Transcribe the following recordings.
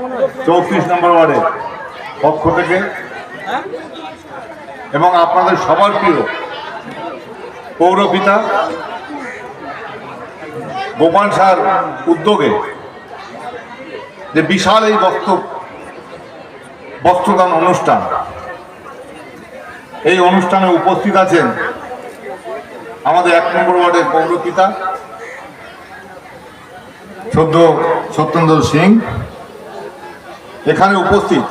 34 নম্বর ওয়ার্ডের পক্ষ থেকে এবং আপনাদের সবার প্রিয় পৌরপিতা গোপাল সাহার উদ্যোগে যে বিশাল এই বস্ত্রদান অনুষ্ঠান, এই অনুষ্ঠানে উপস্থিত আছেন আমাদের 1 নম্বর ওয়ার্ডের পৌরপিতা সত্যেন্দ্র সিং। এখানে উপস্থিত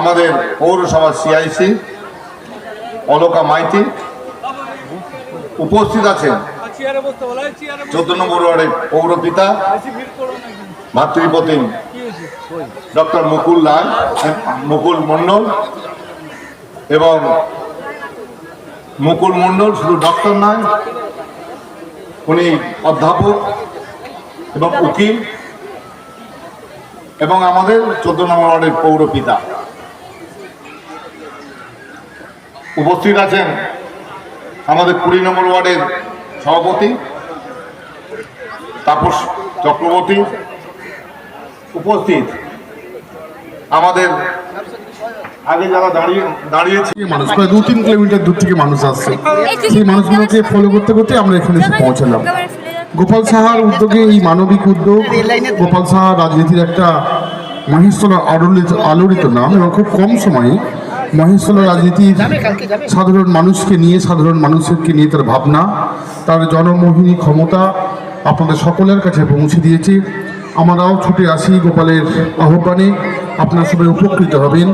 আমাদের পৌরসভার সিআইসি অলকা মাইতি, উপস্থিত আছেন 14 নম্বর ওয়ার্ডের পৌরপিতা ভাতৃপ্রতিম ডক্টর মুকুল মণ্ডল। এবং মুকুল মণ্ডল শুধু ডক্টর নয়, উনি অধ্যাপক এবং উকিল এবং আমাদের 14 নম্বর ওয়ার্ডের পৌরপিতা। উপস্থিত আছেন আমাদের 20 নম্বর ওয়ার্ডের সভাপতি তাপস চক্রবর্তী। উপস্থিত আমাদের আগে যারা দাঁড়িয়েছে মানুষ, প্রায় 2-3 কিলোমিটার দূর থেকে মানুষ আসছে। সেই মানুষগুলোকে ফলো করতে করতে আমরা এখানে এসে পৌঁছালাম। গোপাল সাহার উদ্যোগে এই মানবিক উদ্যোগ, গোপাল সাহা রাজনীতির একটা মহেশতলা আলোড়িত নাম এবং খুব কম সময়ে মহেশতলা রাজনীতির সাধারণ মানুষকে নিয়ে, সাধারণ মানুষকে নিয়ে তার ভাবনা, তার জনমোহিনী ক্ষমতা আপনাদের সকলের কাছে পৌঁছে দিয়েছে। আমরাও ছুটে আসি গোপালের আহ্বানে, আপনারা সবাই উপকৃত হবেন।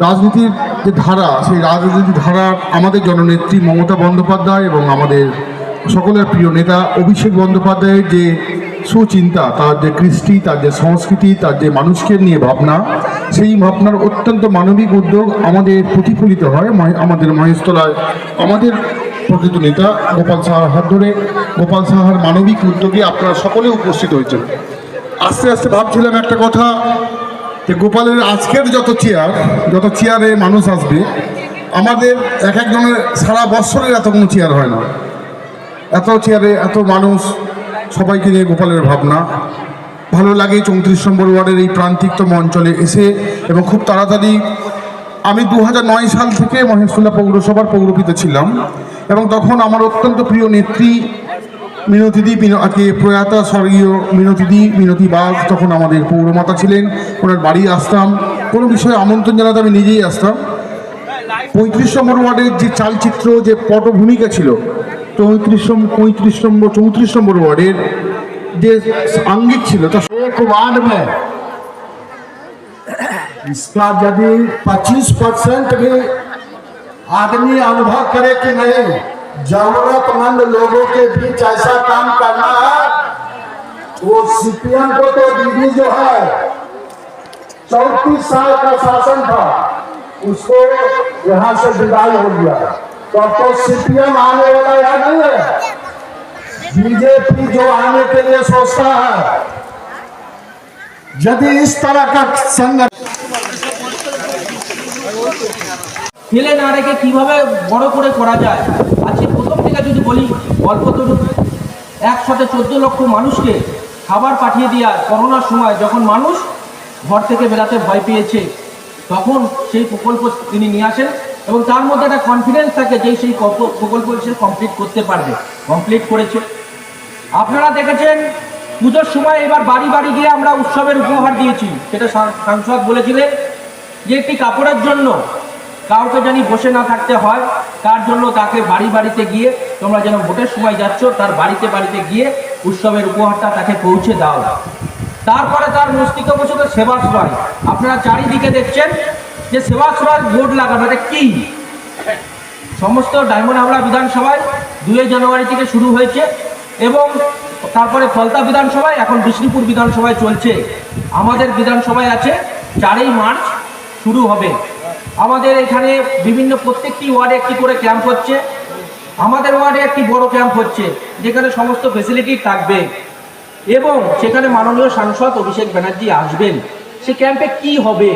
রাজনীতির যে ধারা, সেই রাজনীতির ধারা আমাদের জননেত্রী মমতা বন্দ্যোপাধ্যায় এবং আমাদের সকলের প্রিয় নেতা অভিষেক বন্দ্যোপাধ্যায়ের যে সুচিন্তা, তার যে কৃষ্টি, তার যে সংস্কৃতি, তার যে মানুষকে নিয়ে ভাবনা, সেই ভাবনার অত্যন্ত মানবিক উদ্যোগ আমাদের প্রতিফলিত হয় আমাদের মহেশতলায়। আমাদের প্রকৃত নেতা গোপাল সাহার হাত ধরে, গোপাল সাহার মানবিক উদ্যোগে আপনারা সকলে উপস্থিত হয়েছেন। আস্তে আস্তে ভাবছিলাম একটা কথা, যে গোপালের আজকের যত চেয়ারে মানুষ আসবে, আমাদের এক একজনের সারা বৎসরের এত কোনো চেয়ার হয় না। এত চেয়ারে এত মানুষ, সবাইকে নিয়ে গোপালের ভাবনা। ভালো লাগে 34 নম্বর ওয়ার্ডের এই প্রান্তিকতম অঞ্চলে এসে। এবং খুব তাড়াতাড়ি আমি 2009 সাল থেকে মহেশতলা পৌরসভার পৌরপিতা ছিলাম এবং তখন আমার অত্যন্ত প্রিয় নেত্রী মিনতিদি, প্রয়াতা স্বর্গীয় মিনতি বাগ তখন আমাদের পৌরমাতা ছিলেন। ওনার বাড়ি আসতাম, কোনো বিষয়ে আমন্ত্রণ জানাতে আমি নিজেই আসতাম। 35 নম্বর ওয়ার্ডের যে চালচিত্র, যে পটভূমিকা ছিল 34 নম্বর ওয়ার্ডের যে আঙ্গিক ছিল, তা एक वार्ड में इसका यदि 25% भी आदमी अनुभव करे कि नहीं, जरूरतमंद लोगों के बीच ऐसा काम करना है, वो सीपीएम को तो दीदी जो है 34 साल का शासन था, उसको यहाँ से विदाई हो गया। तो सीपीएम आने वाला या नहीं है, बीजेपी जो आने के लिए सोचता है, यदि इस तरह का संगठन ফেলে না রেখে কিভাবে বড় করে করা যায়। আজকে প্রথম থেকে যদি বলি, অল্প তো একসাথে 14 লক্ষ মানুষকে খাবার পাঠিয়ে দেওয়া করোনার সময়, যখন মানুষ ঘর থেকে বেরাতে ভয় পেয়েছে, তখন সেই প্রকল্প তিনি নিয়ে আসেন এবং তার মধ্যে একটা কনফিডেন্স থাকে যে সেই প্রকল্প সে কমপ্লিট করতে পারবে, কমপ্লিট করেছে। আপনারা দেখেছেন পুজোর সময় এবার বাড়ি বাড়ি গিয়ে আমরা উৎসবের উপহার দিয়েছি। সেটা সাংসদ বলেছিলেন যে একটি কাপড়ের জন্য কাউকে জানি বসে না থাকতে হয়, তার জন্য তাকে বাড়ি বাড়িতে গিয়ে, তোমরা যেন ভোটের সময় যাচ্ছ তার বাড়িতে বাড়িতে গিয়ে উৎসবের উপহারটা তাকে পৌঁছে দাও। তারপরে তার মস্তিষ্ক সেবাশ্রয়, আপনারা চারিদিকে দেখছেন যে সেবাশ্রয় বোর্ড লাগানো, এটা কি? সমস্ত ডায়মন্ড হাবড়া বিধানসভায় 2 জানুয়ারি থেকে শুরু হয়েছে এবং তারপরে ফলতা বিধানসভায়, এখন বিষ্ণুপুর বিধানসভায় চলছে। আমাদের বিধানসভায় আছে 4 মার্চ শুরু হবে। আমাদের এখানে বিভিন্ন প্রত্যেকটি ওয়ার্ডে একটি করে ক্যাম্প হচ্ছে। আমাদের ওয়ার্ডে একটি বড় ক্যাম্প হচ্ছে যেখানে সমস্ত ফেসিলিটি থাকবে এবং সেখানে মাননীয় সাংসদ অভিষেক ব্যানার্জি আসবেন। সেই ক্যাম্পে কি হবে,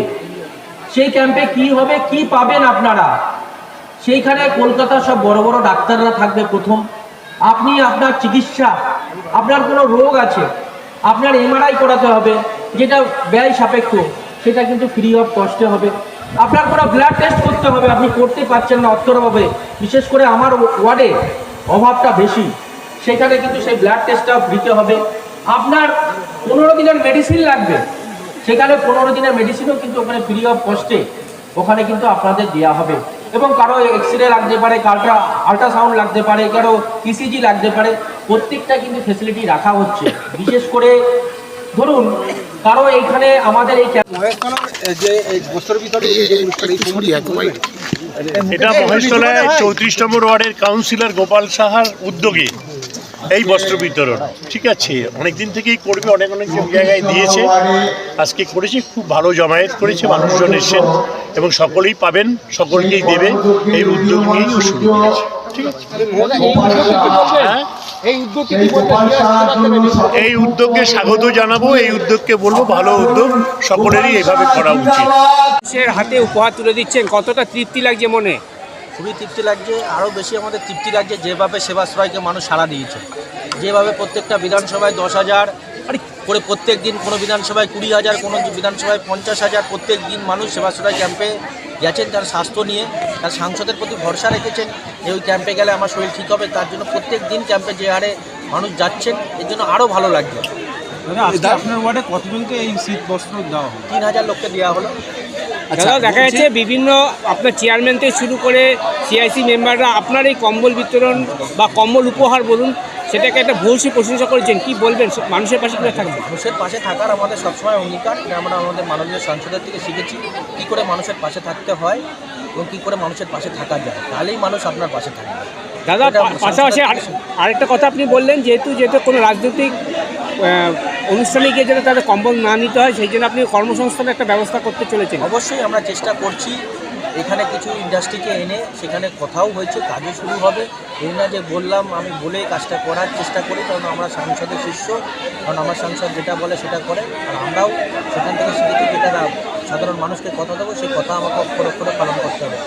সেই ক্যাম্পে কি হবে, কি পাবেন আপনারা? সেইখানে কলকাতার সব বড় বড় ডাক্তাররা থাকবে। প্রথম আপনি আপনার চিকিৎসা, আপনার কোনো রোগ আছে, আপনার এমআরআই করাতে হবে, যেটা ব্যয় সাপেক্ষ সেটা কিন্তু ফ্রি অফ কস্টে হবে। আপনার কোনো ব্লাড টেস্ট করতে হবে, আপনি করতে পারছেন না অর্থের অভাবে, বিশেষ করে আমার ওয়ার্ডে অভাবটা বেশি, সেখানে কিন্তু সেই ব্লাড টেস্টটা দিতে হবে। আপনার 15 দিনের মেডিসিন লাগবে, সেখানে 15 দিনের মেডিসিনও কিন্তু ওখানে ফ্রি অফ কস্টে ওখানে কিন্তু আপনাদের দেওয়া হবে। এবং কারো এক্সরে লাগতে পারে, কারো আল্ট্রাসাউন্ড লাগতে পারে, কারো ইসিজি লাগতে পারে, প্রত্যেকটা কিন্তু ফেসিলিটি রাখা হচ্ছে। বিশেষ করে ধরুন কারো এইখানে আমাদের এই এটা মহেশতলায় 34 নম্বর ওয়ার্ডের কাউন্সিলর গোপাল সাহার উদ্যোগে এই বস্ত্র বিতরণ, ঠিক আছে, অনেকদিন থেকেই করবে, অনেক জায়গায় দিয়েছে, আজকে করেছে, খুব ভালো জমায়েত করেছে, মানুষজন এসেছেন এবং সকলেই পাবেন, সকলকেই দেবে, এই উদ্যোগ নিয়েই ও শুরু করেছে। ঠিক আছে, এই উদ্যোগকে স্বাগত জানাবো, এই উদ্যোগকে বলবো ভালো উদ্যোগ, সকলেরই এভাবে করা উচিত। মানুষের হাতে উপহার তুলে দিচ্ছেন, কতটা তৃপ্তি লাগছে মনে? খুবই তৃপ্তি লাগছে, আরও বেশি আমাদের তৃপ্তি লাগছে যেভাবে সেবাশ্রয়কে মানুষ সাড়া দিয়েছে, যেভাবে প্রত্যেকটা বিধানসভায় 10,000 করে প্রত্যেক দিন, কোনো বিধানসভায় 20,000, কোনো বিধানসভায় 50,000, প্রত্যেক দিন মানুষ সেবাশ্রয় ক্যাম্পে গেছেন তার স্বাস্থ্য নিয়ে, তার সাংসদের প্রতি ভরসা রেখেছেন যে ওই ক্যাম্পে গেলে আমার শরীর ঠিক হবে, তার জন্য প্রত্যেক দিন ক্যাম্পে যে হারে মানুষ যাচ্ছেন এর জন্য আরও ভালো লাগছে। আপনার ওয়ার্ডে কতজনকে এই শীত বস্ত্র দেওয়া হলো? 3,000 লোককে দেওয়া হলো। দাদা, দেখা যাচ্ছে বিভিন্ন আপনার চেয়ারম্যান থেকে শুরু করে সিআইসি মেম্বাররা আপনার এই কম্বল বিতরণ বা কম্বল উপহার বলুন, সেটাকে একটা ভূয়সী প্রশংসা করেছেন, কি বলবেন? মানুষের পাশে কীভাবে থাকবেন? মানুষের পাশে থাকার আমাদের সবসময় অঙ্গীকার, আমরা আমাদের মাননীয় সাংসদের থেকে শিখেছি কী করে মানুষের পাশে থাকতে হয় এবং কী করে মানুষের পাশে থাকা যায়, তাহলেই মানুষ আপনার পাশে থাকবে। দাদা, পাশাপাশি আরেকটা কথা আপনি বললেন, যেহেতু কোনো রাজনৈতিক অনুষ্ঠানে গিয়ে যেন তাদের কম্বল না নিতে হয়, সেই জন্য আপনি কর্মসংস্থানের একটা ব্যবস্থা করতে চলেছেন। অবশ্যই আমরা চেষ্টা করছি, এখানে কিছু ইন্ডাস্ট্রিকে এনে সেখানে কথাও হয়েছে, কাজও শুরু হবে। এই না যে বললাম, আমি বলে কাজটা করার চেষ্টা করি, কারণ আমরা সাংসদের শিষ্য, কারণ আমার সাংসদ যেটা বলে সেটা করে, আর আমরাও সেখান থেকে শিখেছি যেটা সাধারণ মানুষকে কথা দেবো, সেই কথা আমাকে অক্ষরে অক্ষরে পালন করতে হবে।